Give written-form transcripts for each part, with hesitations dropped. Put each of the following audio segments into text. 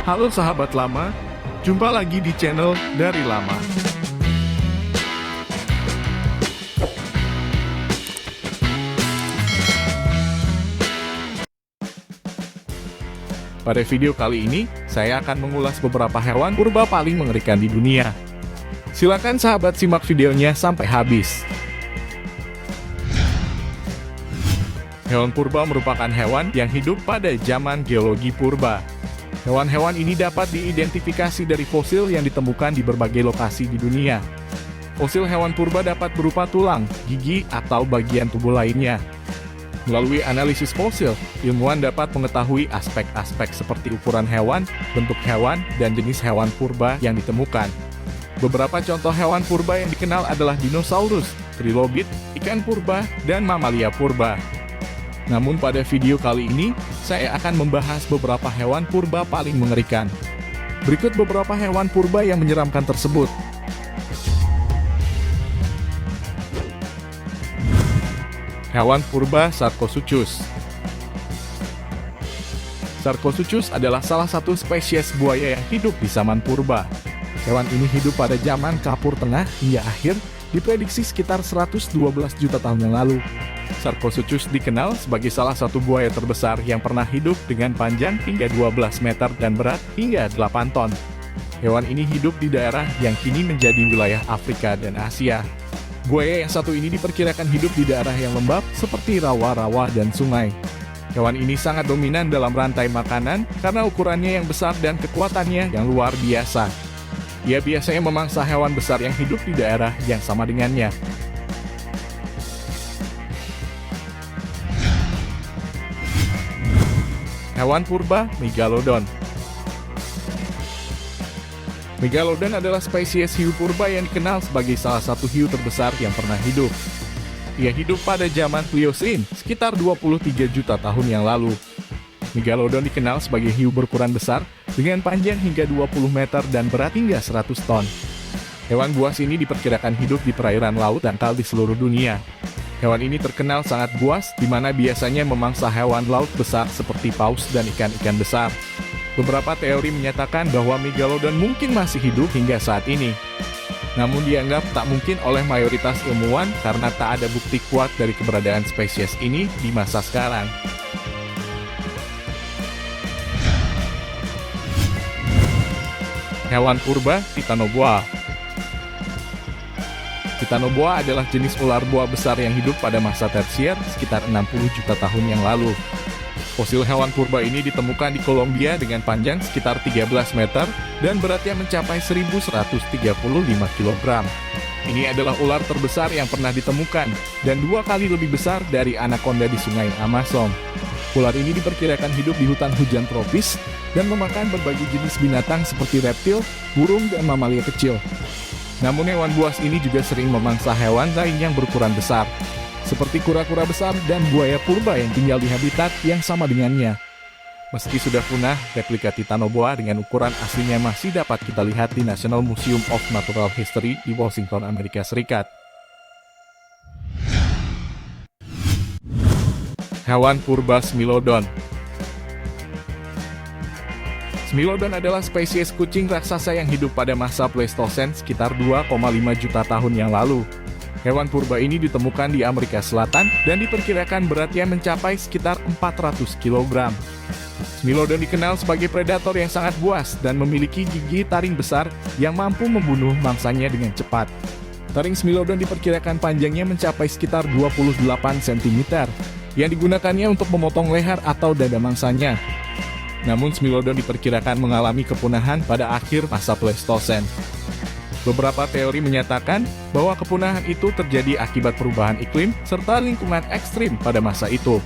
Halo sahabat lama, jumpa lagi di channel Dari Lama. Pada video kali ini, saya akan mengulas beberapa hewan purba paling mengerikan di dunia. Silakan sahabat simak videonya sampai habis. Hewan purba merupakan hewan yang hidup pada zaman geologi purba. Hewan-hewan ini dapat diidentifikasi dari fosil yang ditemukan di berbagai lokasi di dunia. Fosil hewan purba dapat berupa tulang, gigi, atau bagian tubuh lainnya. Melalui analisis fosil, ilmuwan dapat mengetahui aspek-aspek seperti ukuran hewan, bentuk hewan, dan jenis hewan purba yang ditemukan. Beberapa contoh hewan purba yang dikenal adalah dinosaurus, trilobit, ikan purba, dan mamalia purba. Namun pada video kali ini, saya akan membahas beberapa hewan purba paling mengerikan. Berikut beberapa hewan purba yang menyeramkan tersebut. Hewan purba Sarcosuchus. Sarcosuchus adalah salah satu spesies buaya yang hidup di zaman purba. Hewan ini hidup pada zaman Kapur Tengah hingga akhir, diprediksi sekitar 112 juta tahun yang lalu. Sarcosuchus dikenal sebagai salah satu buaya terbesar yang pernah hidup dengan panjang hingga 12 meter dan berat hingga 8 ton. Hewan ini hidup di daerah yang kini menjadi wilayah Afrika dan Asia. Buaya yang satu ini diperkirakan hidup di daerah yang lembab seperti rawa-rawa dan sungai. Hewan ini sangat dominan dalam rantai makanan karena ukurannya yang besar dan kekuatannya yang luar biasa. Ia biasanya memangsa hewan besar yang hidup di daerah yang sama dengannya. Hewan purba Megalodon. Megalodon adalah spesies hiu purba yang dikenal sebagai salah satu hiu terbesar yang pernah hidup. Ia hidup pada zaman Pliocene, sekitar 23 juta tahun yang lalu. Megalodon dikenal sebagai hiu berukuran besar dengan panjang hingga 20 meter dan berat hingga 100 ton. Hewan buas ini diperkirakan hidup di perairan laut dangkal di seluruh dunia. Hewan ini terkenal sangat buas, di mana biasanya memangsa hewan laut besar seperti paus dan ikan-ikan besar. Beberapa teori menyatakan bahwa Megalodon mungkin masih hidup hingga saat ini. Namun dianggap tak mungkin oleh mayoritas ilmuwan karena tak ada bukti kuat dari keberadaan spesies ini di masa sekarang. Hewan purba Titanoboa. Titanoboa adalah jenis ular boa besar yang hidup pada masa tersier sekitar 60 juta tahun yang lalu. Fosil hewan purba ini ditemukan di Kolombia dengan panjang sekitar 13 meter dan beratnya mencapai 1.135 kg. Ini adalah ular terbesar yang pernah ditemukan dan 2 kali lebih besar dari anaconda di sungai Amazon. Ular ini diperkirakan hidup di hutan hujan tropis dan memakan berbagai jenis binatang seperti reptil, burung, dan mamalia kecil. Namun hewan buas ini juga sering memangsa hewan lain yang berukuran besar, seperti kura-kura besar dan buaya purba yang tinggal di habitat yang sama dengannya. Meski sudah punah, replika Titanoboa dengan ukuran aslinya masih dapat kita lihat di National Museum of Natural History di Washington, Amerika Serikat. Hewan purba Smilodon. Smilodon adalah spesies kucing raksasa yang hidup pada masa Pleistosen sekitar 2,5 juta tahun yang lalu. Hewan purba ini ditemukan di Amerika Selatan dan diperkirakan beratnya mencapai sekitar 400 kg. Smilodon dikenal sebagai predator yang sangat buas dan memiliki gigi taring besar yang mampu membunuh mangsanya dengan cepat. Taring Smilodon diperkirakan panjangnya mencapai sekitar 28 cm, yang digunakannya untuk memotong leher atau dada mangsanya. Namun Smilodon diperkirakan mengalami kepunahan pada akhir masa Pleistosen. Beberapa teori menyatakan bahwa kepunahan itu terjadi akibat perubahan iklim serta lingkungan ekstrim pada masa itu.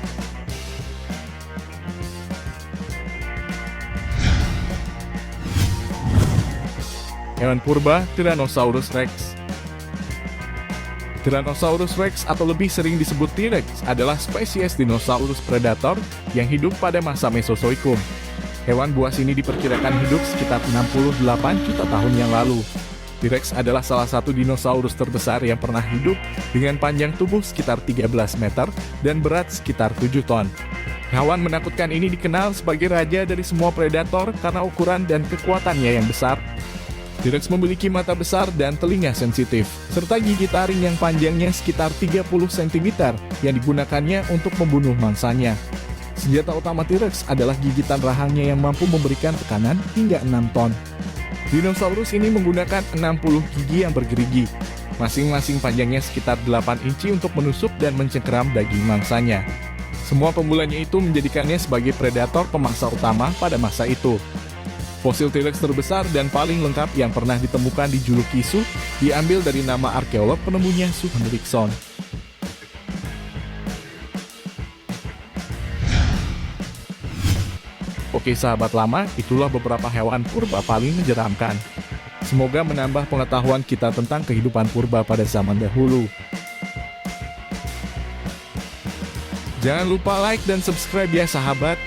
Hewan purba Tyrannosaurus Rex. Tyrannosaurus Rex atau lebih sering disebut T-Rex adalah spesies dinosaurus predator yang hidup pada masa Mesozoikum. Hewan buas ini diperkirakan hidup sekitar 68 juta tahun yang lalu. T-Rex adalah salah satu dinosaurus terbesar yang pernah hidup dengan panjang tubuh sekitar 13 meter dan berat sekitar 7 ton. Hewan menakutkan ini dikenal sebagai raja dari semua predator karena ukuran dan kekuatannya yang besar. T-Rex memiliki mata besar dan telinga sensitif, serta gigi taring yang panjangnya sekitar 30 cm yang digunakannya untuk membunuh mangsanya. Senjata utama T-Rex adalah gigitan rahangnya yang mampu memberikan tekanan hingga 6 ton. Dinosaurus ini menggunakan 60 gigi yang bergerigi, masing-masing panjangnya sekitar 8 inci untuk menusuk dan mencengkeram daging mangsanya. Semua pemulanya itu menjadikannya sebagai predator pemangsa utama pada masa itu. Fosil T-Rex terbesar dan paling lengkap yang pernah ditemukan dijuluki Su, diambil dari nama arkeolog penemunya Su Hendrickson. Oke sahabat lama, itulah beberapa hewan purba paling menyeramkan. Semoga menambah pengetahuan kita tentang kehidupan purba pada zaman dahulu. Jangan lupa like dan subscribe ya sahabat.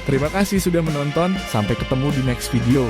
Terima kasih sudah menonton, sampai ketemu di next video.